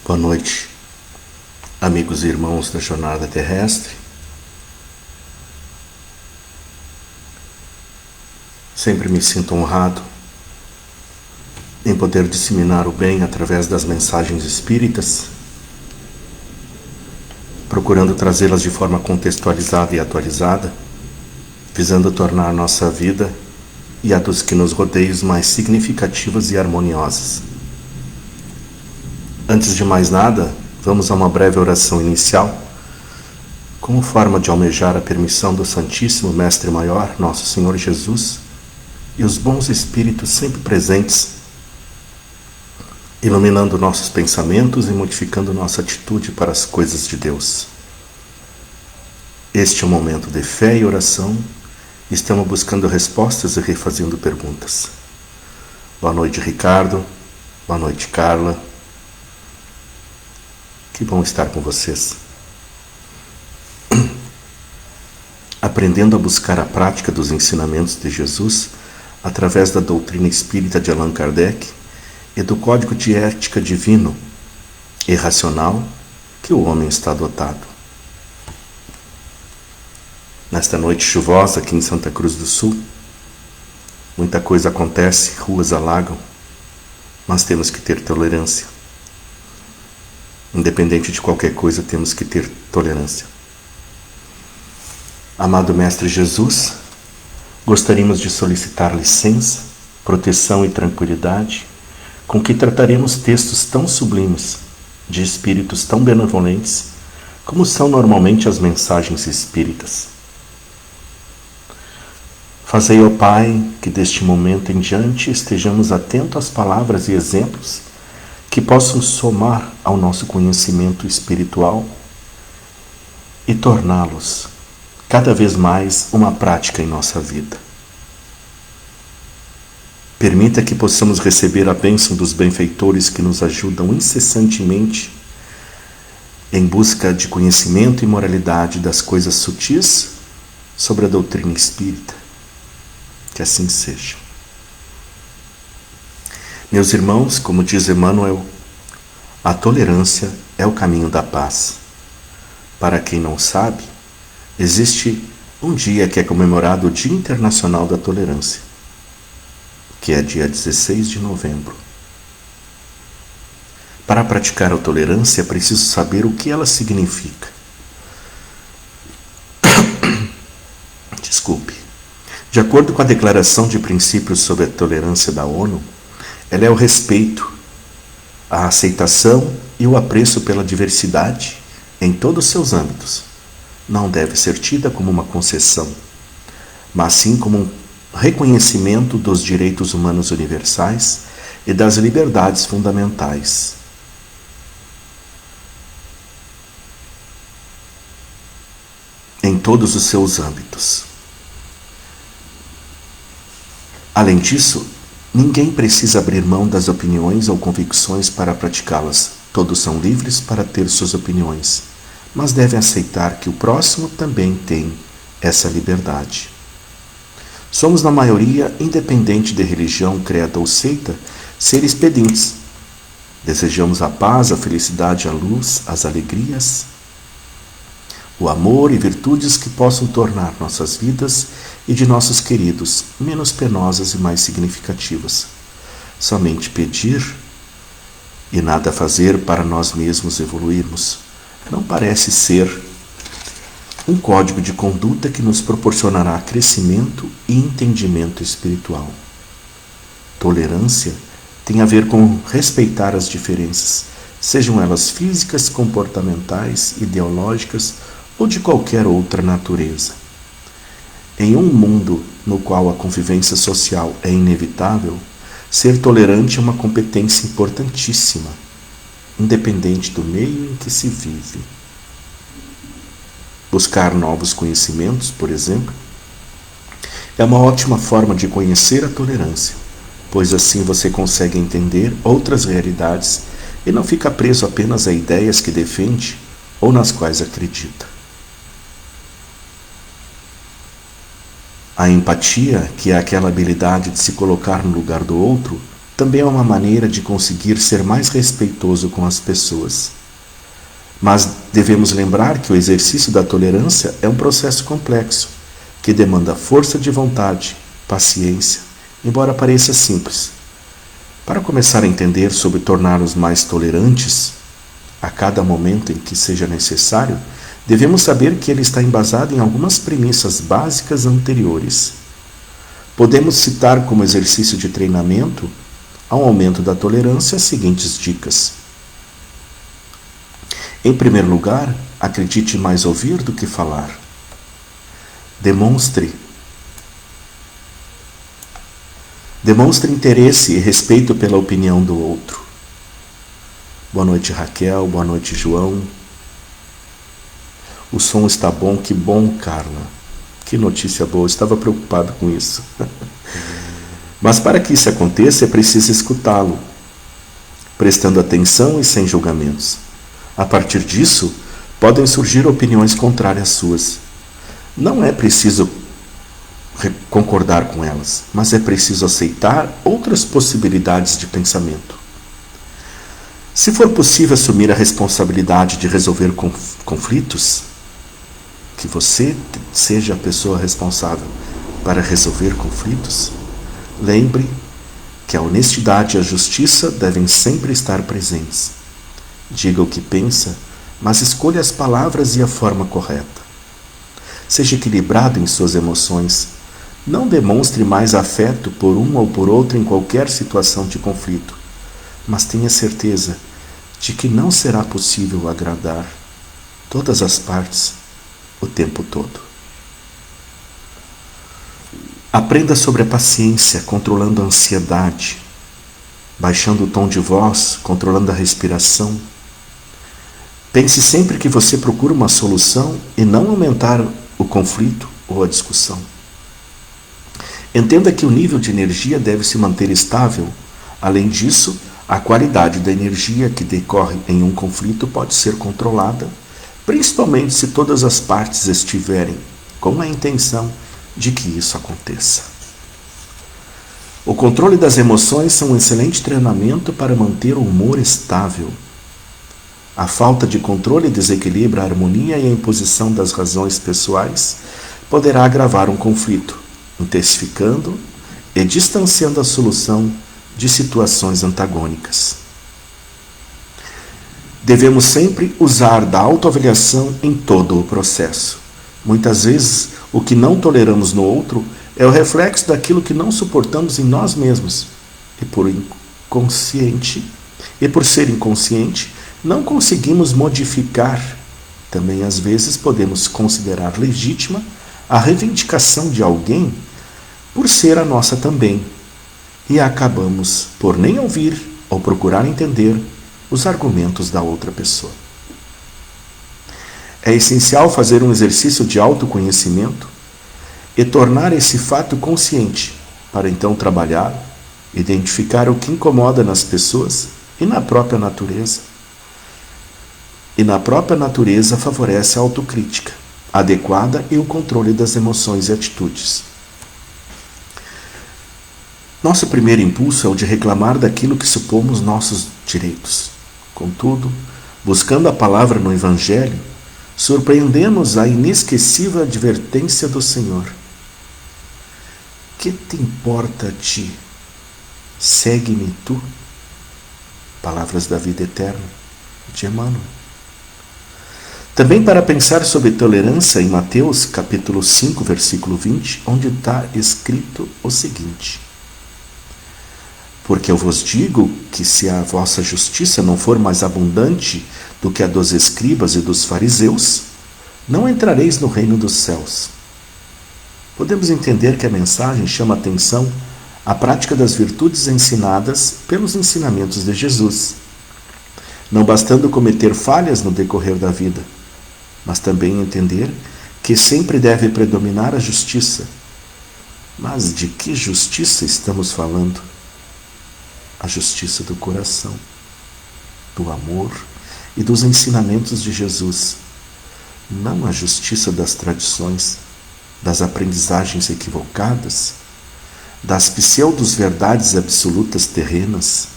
Boa noite, amigos e irmãos da jornada terrestre. Sempre me sinto honrado em poder disseminar o bem através das mensagens espíritas, procurando trazê-las de forma contextualizada e atualizada, visando tornar nossa vida e a dos que nos rodeiam mais significativas e harmoniosas. Antes de mais nada, vamos a uma breve oração inicial, como forma de almejar a permissão do Santíssimo Mestre Maior, Nosso Senhor Jesus, e os bons espíritos sempre presentes, iluminando nossos pensamentos e modificando nossa atitude para as coisas de Deus. Este é um momento de fé e oração, e estamos buscando respostas e refazendo perguntas. Boa noite, Ricardo. Boa noite, Carla. Que bom estar com vocês. Aprendendo a buscar a prática dos ensinamentos de Jesus através da doutrina espírita de Allan Kardec e do código de ética divino e racional que o homem está dotado. Nesta noite chuvosa aqui em Santa Cruz do Sul, muita coisa acontece, ruas alagam, mas temos que ter tolerância. Independente de qualquer coisa, temos que ter tolerância. Amado Mestre Jesus, gostaríamos de solicitar licença, proteção e tranquilidade com que trataremos textos tão sublimes, de espíritos tão benevolentes, como são normalmente as mensagens espíritas. Fazei, ó Pai, que deste momento em diante estejamos atentos às palavras e exemplos que possam somar ao nosso conhecimento espiritual e torná-los cada vez mais uma prática em nossa vida. Permita que possamos receber a bênção dos benfeitores que nos ajudam incessantemente em busca de conhecimento e moralidade das coisas sutis sobre a doutrina espírita. Que assim seja. Meus irmãos, como diz Emmanuel, a tolerância é o caminho da paz. Para quem não sabe, existe um dia que é comemorado o Dia Internacional da Tolerância, que é dia 16 de novembro. Para praticar a tolerância é preciso saber o que ela significa. Desculpe. De acordo com a Declaração de Princípios sobre a Tolerância da ONU, ela é o respeito, a aceitação e o apreço pela diversidade em todos os seus âmbitos. Não deve ser tida como uma concessão, mas sim como um reconhecimento dos direitos humanos universais e das liberdades fundamentais. Em todos os seus âmbitos. Além disso, ninguém precisa abrir mão das opiniões ou convicções para praticá-las. Todos são livres para ter suas opiniões, mas devem aceitar que o próximo também tem essa liberdade. Somos, na maioria, independente de religião, credo ou seita, seres pedintes. Desejamos a paz, a felicidade, a luz, as alegrias, o amor e virtudes que possam tornar nossas vidas e de nossos queridos menos penosas e mais significativas. Somente pedir e nada fazer para nós mesmos evoluirmos não parece ser um código de conduta que nos proporcionará crescimento e entendimento espiritual. Tolerância tem a ver com respeitar as diferenças, sejam elas físicas, comportamentais, ideológicas ou de qualquer outra natureza. Em um mundo no qual a convivência social é inevitável, ser tolerante é uma competência importantíssima, independente do meio em que se vive. Buscar novos conhecimentos, por exemplo, é uma ótima forma de conhecer a tolerância, pois assim você consegue entender outras realidades e não fica preso apenas a ideias que defende ou nas quais acredita. A empatia, que é aquela habilidade de se colocar no lugar do outro, também é uma maneira de conseguir ser mais respeitoso com as pessoas. Mas devemos lembrar que o exercício da tolerância é um processo complexo, que demanda força de vontade, paciência, embora pareça simples. Para começar a entender sobre tornar-nos mais tolerantes, a cada momento em que seja necessário, devemos saber que ele está embasado em algumas premissas básicas anteriores. Podemos citar como exercício de treinamento ao aumento da tolerância as seguintes dicas. Em primeiro lugar, acredite mais ouvir do que falar. Demonstre interesse e respeito pela opinião do outro. Boa noite, Raquel. Boa noite, João. O som está bom. Que bom, Carla. Que notícia boa. Eu estava preocupado com isso. Mas para que isso aconteça, é preciso escutá-lo, prestando atenção e sem julgamentos. A partir disso, podem surgir opiniões contrárias às suas. Não é preciso concordar com elas, mas é preciso aceitar outras possibilidades de pensamento. Se for possível assumir a responsabilidade de resolver conflitos, que você seja a pessoa responsável para resolver conflitos, lembre que a honestidade e a justiça devem sempre estar presentes. Diga o que pensa, mas escolha as palavras e a forma correta. Seja equilibrado em suas emoções. Não demonstre mais afeto por um ou por outro em qualquer situação de conflito, mas tenha certeza de que não será possível agradar todas as partes o tempo todo. Aprenda sobre a paciência, controlando a ansiedade, baixando o tom de voz, controlando a respiração. Pense sempre que você procura uma solução e não aumentar o conflito ou a discussão. Entenda que o nível de energia deve se manter estável. Além disso, a qualidade da energia que decorre em um conflito pode ser controlada, principalmente se todas as partes estiverem com a intenção de que isso aconteça. O controle das emoções são um excelente treinamento para manter o humor estável. A falta de controle desequilibra a harmonia e a imposição das razões pessoais poderá agravar um conflito, intensificando e distanciando a solução de situações antagônicas. Devemos sempre usar da autoavaliação em todo o processo. Muitas vezes, o que não toleramos no outro é o reflexo daquilo que não suportamos em nós mesmos. E por ser inconsciente, não conseguimos modificar. Também, às vezes, podemos considerar legítima a reivindicação de alguém por ser a nossa também. E acabamos por nem ouvir ou procurar entender os argumentos da outra pessoa. É essencial fazer um exercício de autoconhecimento e tornar esse fato consciente, para então trabalhar, identificar o que incomoda nas pessoas e na própria natureza. E na própria natureza favorece a autocrítica adequada e o controle das emoções e atitudes. Nosso primeiro impulso é o de reclamar daquilo que supomos nossos direitos. Contudo, buscando a palavra no Evangelho, surpreendemos a inesquecível advertência do Senhor. Que te importa a ti? Segue-me tu. Palavras da vida eterna de Emmanuel. Também para pensar sobre tolerância em Mateus capítulo 5, versículo 20, onde está escrito o seguinte: porque eu vos digo que se a vossa justiça não for mais abundante do que a dos escribas e dos fariseus, não entrareis no reino dos céus. Podemos entender que a mensagem chama atenção à prática das virtudes ensinadas pelos ensinamentos de Jesus, não bastando cometer falhas no decorrer da vida, mas também entender que sempre deve predominar a justiça. Mas de que justiça estamos falando? A justiça do coração, do amor e dos ensinamentos de Jesus, não a justiça das tradições, das aprendizagens equivocadas, das pseudo-verdades absolutas terrenas,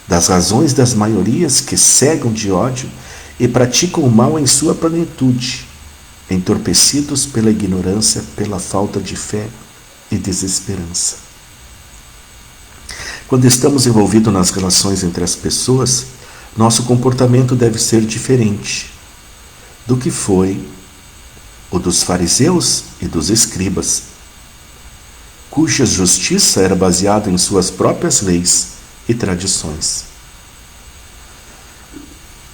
das razões das maiorias que cegam de ódio e praticam o mal em sua plenitude, entorpecidos pela ignorância, pela falta de fé e desesperança. Quando estamos envolvidos nas relações entre as pessoas, nosso comportamento deve ser diferente do que foi o dos fariseus e dos escribas, cuja justiça era baseada em suas próprias leis e tradições.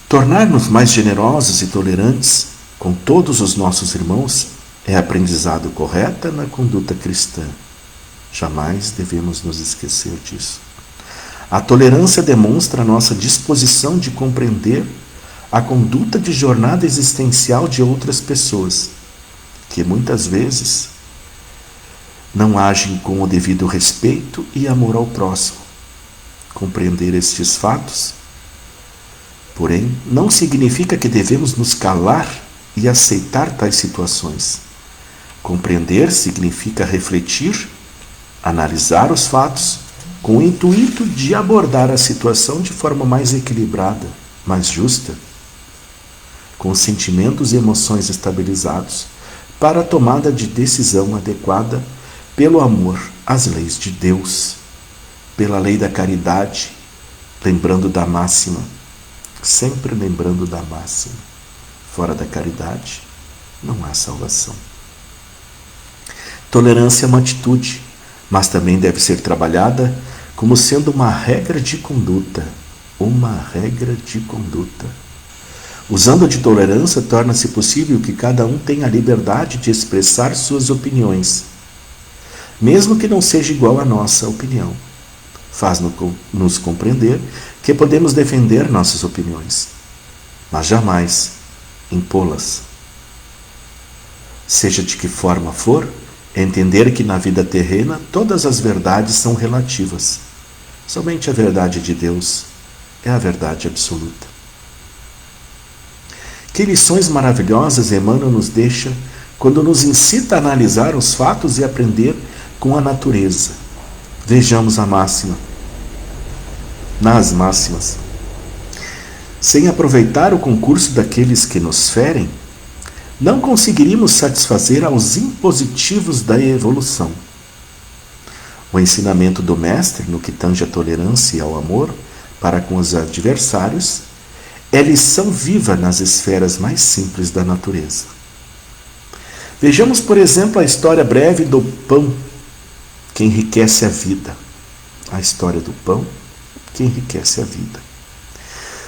Tornar-nos mais generosos e tolerantes com todos os nossos irmãos é aprendizado correto na conduta cristã. Jamais devemos nos esquecer disso. A tolerância demonstra a nossa disposição de compreender a conduta de jornada existencial de outras pessoas, que muitas vezes não agem com o devido respeito e amor ao próximo. Compreender estes fatos, porém, não significa que devemos nos calar e aceitar tais situações. Compreender significa refletir, analisar os fatos, com o intuito de abordar a situação de forma mais equilibrada, mais justa, com sentimentos e emoções estabilizados, para a tomada de decisão adequada pelo amor às leis de Deus, pela lei da caridade, lembrando da máxima, sempre lembrando da máxima. Fora da caridade, não há salvação. Tolerância é uma atitude, mas também deve ser trabalhada como sendo uma regra de conduta. Uma regra de conduta. Usando de tolerância, torna-se possível que cada um tenha a liberdade de expressar suas opiniões, mesmo que não seja igual à nossa opinião. Faz-nos compreender que podemos defender nossas opiniões, mas jamais impô-las. Seja de que forma for, entender que na vida terrena todas as verdades são relativas. Somente a verdade de Deus é a verdade absoluta. Que lições maravilhosas Emmanuel nos deixa quando nos incita a analisar os fatos e aprender com a natureza. Vejamos a máxima. Nas máximas. Sem aproveitar o concurso daqueles que nos ferem, não conseguiríamos satisfazer aos impositivos da evolução. O ensinamento do Mestre, no que tange à tolerância e ao amor para com os adversários, é lição viva nas esferas mais simples da natureza. Vejamos, por exemplo, a história breve do pão que enriquece a vida. A história do pão que enriquece a vida.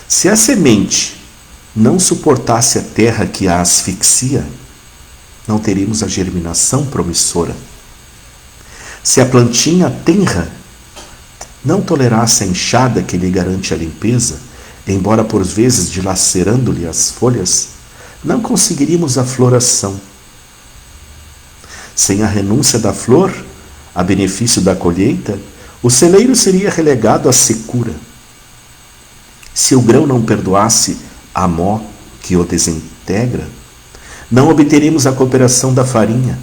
Se a semente não suportasse a terra que a asfixia, não teríamos a germinação promissora. Se a plantinha tenra não tolerasse a enxada que lhe garante a limpeza, embora por vezes dilacerando-lhe as folhas, não conseguiríamos a floração. Sem a renúncia da flor, a benefício da colheita, o celeiro seria relegado à secura. Se o grão não perdoasse a mó que o desintegra, não obteríamos a cooperação da farinha.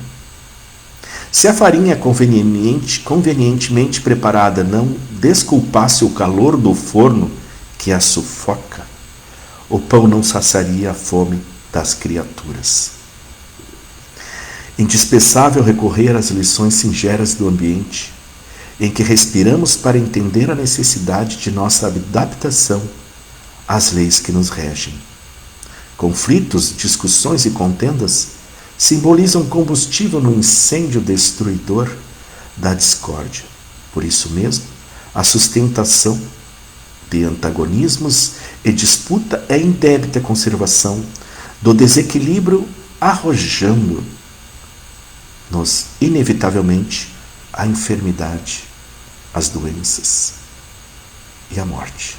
Se a farinha convenientemente preparada não desculpasse o calor do forno que a sufoca, o pão não saciaria a fome das criaturas. Indispensável recorrer às lições singelas do ambiente, em que respiramos para entender a necessidade de nossa adaptação às leis que nos regem. Conflitos, discussões e contendas simbolizam combustível no incêndio destruidor da discórdia. Por isso mesmo, a sustentação de antagonismos e disputa é indébita conservação do desequilíbrio, arrojando-nos inevitavelmente a enfermidade, as doenças e a morte.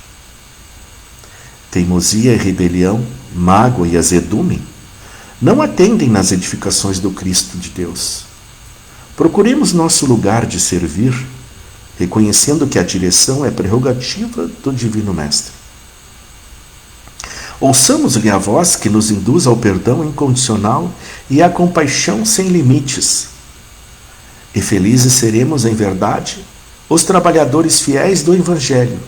Teimosia e rebelião, mágoa e azedume não atendem nas edificações do Cristo de Deus. Procuremos nosso lugar de servir, reconhecendo que a direção é prerrogativa do Divino Mestre. Ouçamos-lhe a voz que nos induz ao perdão incondicional e à compaixão sem limites. E felizes seremos, em verdade, os trabalhadores fiéis do Evangelho,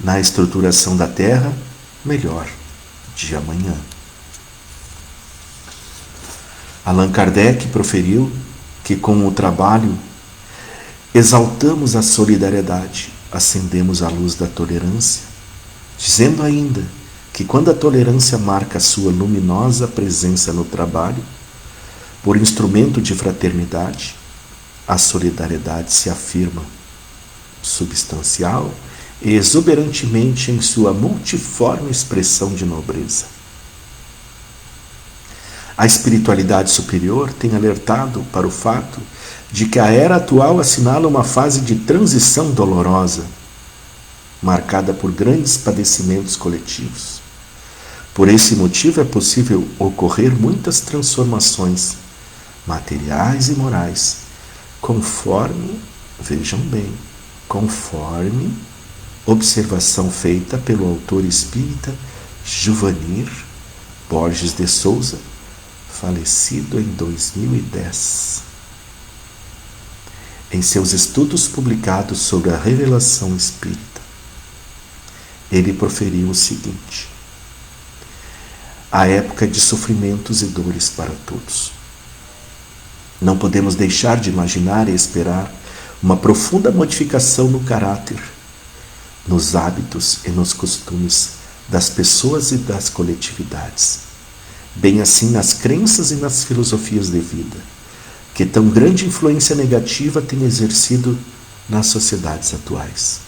na estruturação da terra melhor de amanhã. Allan Kardec proferiu que com o trabalho exaltamos a solidariedade, acendemos a luz da tolerância, dizendo ainda que quando a tolerância marca sua luminosa presença no trabalho, por instrumento de fraternidade, a solidariedade se afirma substancial e exuberantemente em sua multiforme expressão de nobreza. A espiritualidade superior tem alertado para o fato de que a era atual assinala uma fase de transição dolorosa, marcada por grandes padecimentos coletivos. Por esse motivo é possível ocorrer muitas transformações materiais e morais, conforme, vejam bem, conforme observação feita pelo autor espírita Juvanir Borges de Souza, falecido em 2010. Em seus estudos publicados sobre a revelação espírita, ele proferiu o seguinte: a época de sofrimentos e dores para todos. Não podemos deixar de imaginar e esperar uma profunda modificação no caráter, nos hábitos e nos costumes das pessoas e das coletividades, bem assim nas crenças e nas filosofias de vida, que tão grande influência negativa tem exercido nas sociedades atuais.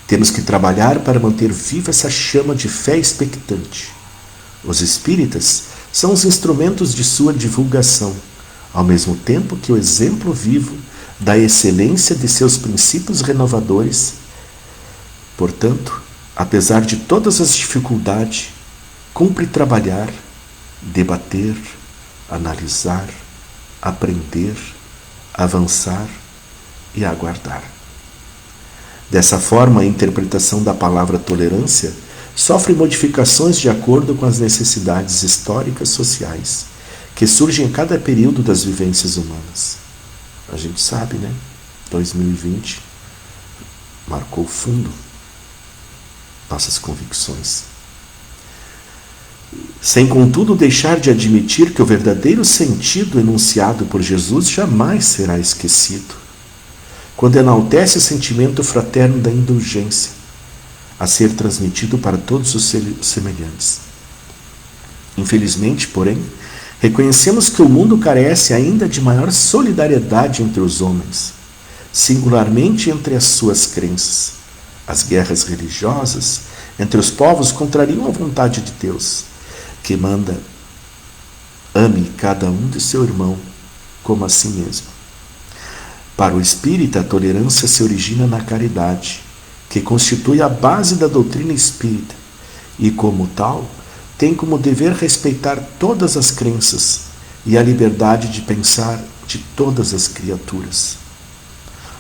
Temos que trabalhar para manter viva essa chama de fé expectante. Os espíritas são os instrumentos de sua divulgação, ao mesmo tempo que o exemplo vivo da excelência de seus princípios renovadores. Portanto, apesar de todas as dificuldades, cumpre trabalhar, debater, analisar, aprender, avançar e aguardar. Dessa forma, a interpretação da palavra tolerância sofre modificações de acordo com as necessidades históricas sociais que surgem em cada período das vivências humanas. A gente sabe, né? 2020 marcou fundo nossas convicções. Sem, contudo, deixar de admitir que o verdadeiro sentido enunciado por Jesus jamais será esquecido, quando enaltece o sentimento fraterno da indulgência, a ser transmitido para todos os semelhantes. Infelizmente, porém, reconhecemos que o mundo carece ainda de maior solidariedade entre os homens, singularmente entre as suas crenças. As guerras religiosas entre os povos contrariam a vontade de Deus, que manda: ame cada um de seu irmão como a si mesmo. Para o espírita, a tolerância se origina na caridade, que constitui a base da doutrina espírita, e como tal, tem como dever respeitar todas as crenças e a liberdade de pensar de todas as criaturas.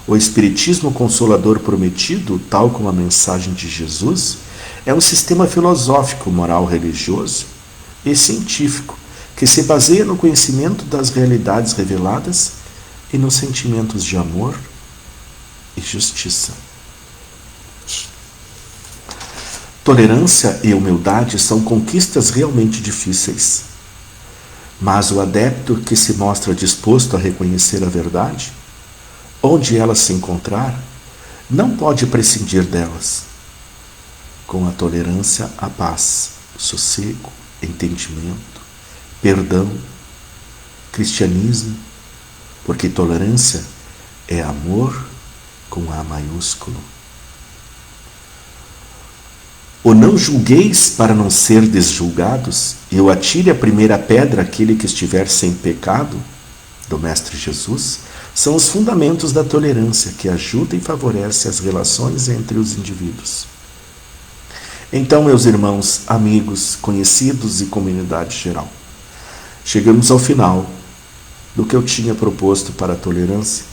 O Espiritismo Consolador prometido, tal como a mensagem de Jesus, é um sistema filosófico, moral, religioso e científico que se baseia no conhecimento das realidades reveladas e nos sentimentos de amor e justiça. Tolerância e humildade são conquistas realmente difíceis, mas o adepto que se mostra disposto a reconhecer a verdade, onde ela se encontrar, não pode prescindir delas. Com a tolerância, a paz, sossego, entendimento, perdão, cristianismo, porque tolerância é amor com A maiúsculo. O não julgueis para não ser desjulgados, e o atire a primeira pedra aquele que estiver sem pecado, do Mestre Jesus, são os fundamentos da tolerância que ajuda e favorece as relações entre os indivíduos. Então, meus irmãos, amigos, conhecidos e comunidade geral, chegamos ao final do que eu tinha proposto para a tolerância.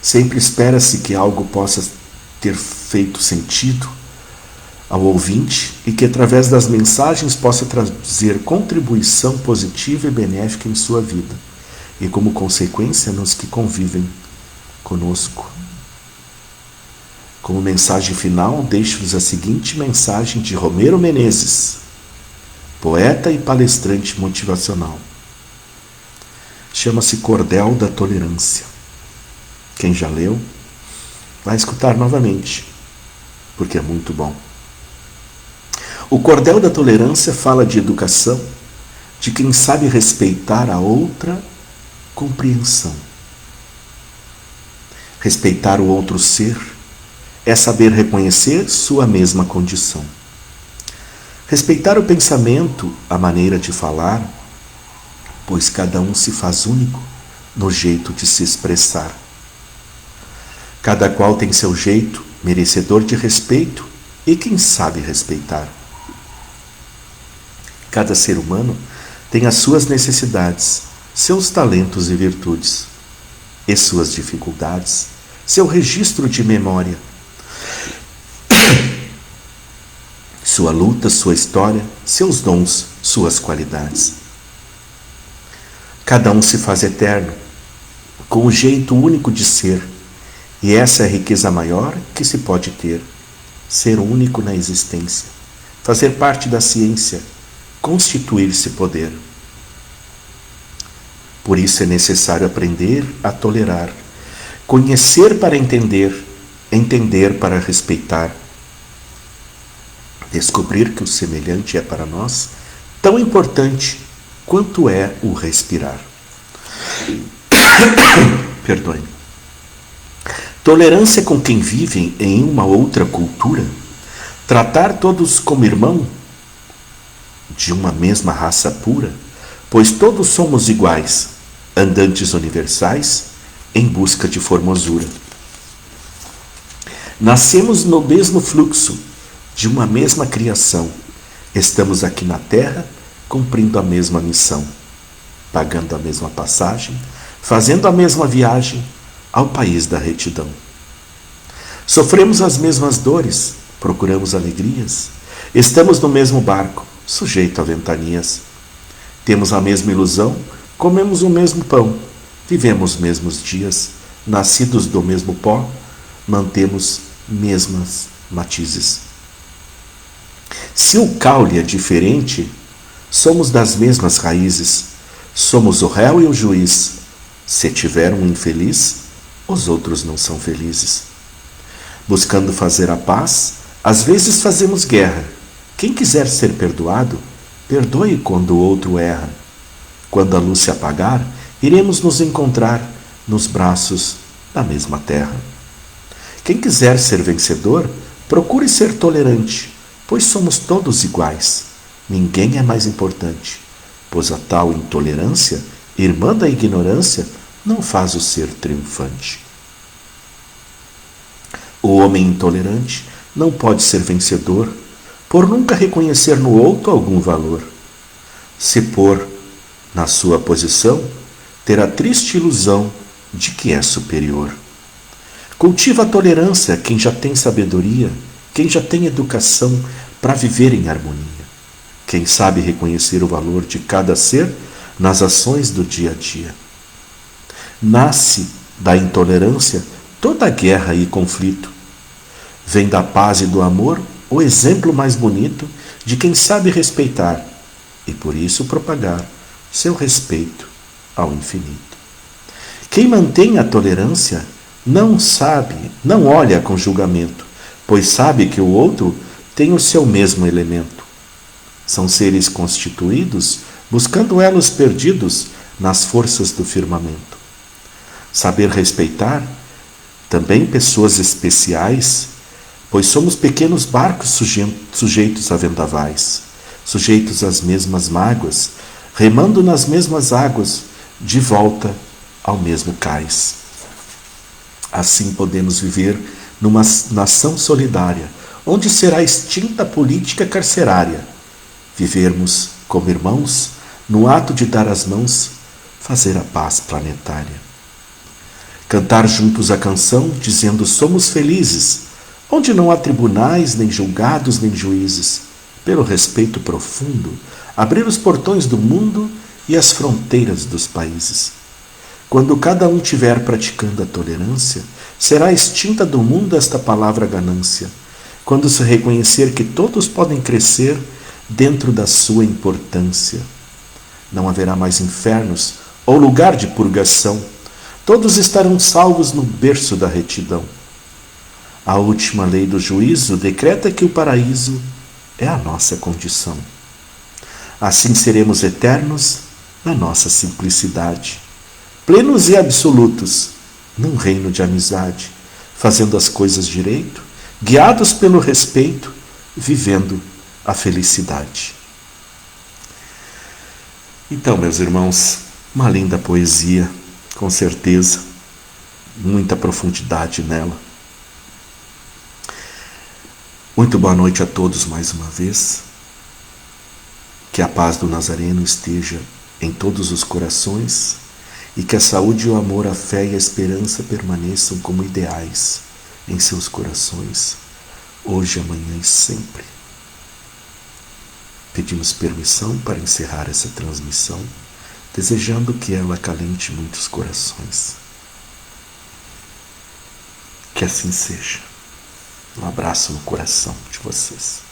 Sempre espera-se que algo possa ter feito sentido ao ouvinte e que através das mensagens possa trazer contribuição positiva e benéfica em sua vida e como consequência nos que convivem conosco. Como mensagem final, deixo-lhes a seguinte mensagem de Romero Menezes, poeta e palestrante motivacional. Chama-se Cordel da Tolerância. Quem já leu, vai escutar novamente, porque é muito bom. O Cordel da Tolerância fala de educação, de quem sabe respeitar a outra compreensão. Respeitar o outro ser é saber reconhecer sua mesma condição. Respeitar o pensamento, a maneira de falar, pois cada um se faz único no jeito de se expressar. Cada qual tem seu jeito, merecedor de respeito, e quem sabe respeitar. Cada ser humano tem as suas necessidades, seus talentos e virtudes, e suas dificuldades, seu registro de memória, sua luta, sua história, seus dons, suas qualidades. Cada um se faz eterno, com um jeito único de ser, e essa é a riqueza maior que se pode ter, ser único na existência, fazer parte da ciência, constituir-se poder. Por isso é necessário aprender a tolerar, conhecer para entender, entender para respeitar, descobrir que o semelhante é para nós tão importante quanto é o respirar. Perdoe. Tolerância com quem vive em uma outra cultura, tratar todos como irmão, de uma mesma raça pura, pois todos somos iguais, andantes universais, em busca de formosura. Nascemos no mesmo fluxo, de uma mesma criação, estamos aqui na Terra, cumprindo a mesma missão, pagando a mesma passagem, fazendo a mesma viagem ao país da retidão. Sofremos as mesmas dores, procuramos alegrias, estamos no mesmo barco, sujeito a ventanias. Temos a mesma ilusão, comemos o mesmo pão, vivemos os mesmos dias, nascidos do mesmo pó, mantemos mesmas matizes. Se o caule é diferente, somos das mesmas raízes, somos o réu e o juiz. Se tiver um infeliz, os outros não são felizes. Buscando fazer a paz, às vezes fazemos guerra. Quem quiser ser perdoado, perdoe quando o outro erra. Quando a luz se apagar, iremos nos encontrar nos braços da mesma terra. Quem quiser ser vencedor, procure ser tolerante, pois somos todos iguais. Ninguém é mais importante, pois a tal intolerância, irmã da ignorância, não faz o ser triunfante. O homem intolerante não pode ser vencedor, por nunca reconhecer no outro algum valor. Se pôr na sua posição, terá triste ilusão de que é superior. Cultiva a tolerância quem já tem sabedoria, quem já tem educação para viver em harmonia, quem sabe reconhecer o valor de cada ser nas ações do dia a dia. Nasce da intolerância toda guerra e conflito. Vem da paz e do amor o exemplo mais bonito de quem sabe respeitar e por isso propagar seu respeito ao infinito. Quem mantém a tolerância não olha com julgamento, pois sabe que o outro tem o seu mesmo elemento. São seres constituídos buscando elos perdidos nas forças do firmamento. Saber respeitar também pessoas especiais, pois somos pequenos barcos sujeitos a vendavais, sujeitos às mesmas mágoas, remando nas mesmas águas, de volta ao mesmo cais. Assim podemos viver numa nação solidária, onde será extinta a política carcerária. Vivermos como irmãos, no ato de dar as mãos, fazer a paz planetária. Cantar juntos a canção, dizendo somos felizes, onde não há tribunais, nem julgados, nem juízes, pelo respeito profundo, abrir os portões do mundo e as fronteiras dos países. Quando cada um tiver praticando a tolerância, será extinta do mundo esta palavra ganância, quando se reconhecer que todos podem crescer dentro da sua importância. Não haverá mais infernos ou lugar de purgação, todos estarão salvos no berço da retidão. A última lei do juízo decreta que o paraíso é a nossa condição. Assim seremos eternos na nossa simplicidade, plenos e absolutos num reino de amizade, fazendo as coisas direito, guiados pelo respeito, vivendo a felicidade. Então, meus irmãos, uma linda poesia, com certeza, muita profundidade nela. Muito boa noite a todos mais uma vez. Que a paz do Nazareno esteja em todos os corações e que a saúde, o amor, a fé e a esperança permaneçam como ideais em seus corações, hoje, amanhã e sempre. Pedimos permissão para encerrar essa transmissão, desejando que ela acalente muitos corações. Que assim seja. Um abraço no coração de vocês.